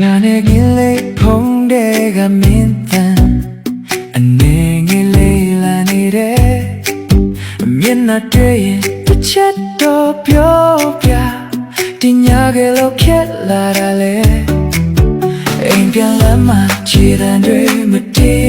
ငါနဲ့ကင်းလေးဖုံးတဲ့ကမင်းတန်အနေငယ်လေးလာနေတယ်မျက်နှာတွေ့ရင်တစ်ချက်တော့ပြောပြတင်ညာကလေးခက်လာတာလေအိမ်ပြန်လာမှခြေတံတွေမတည်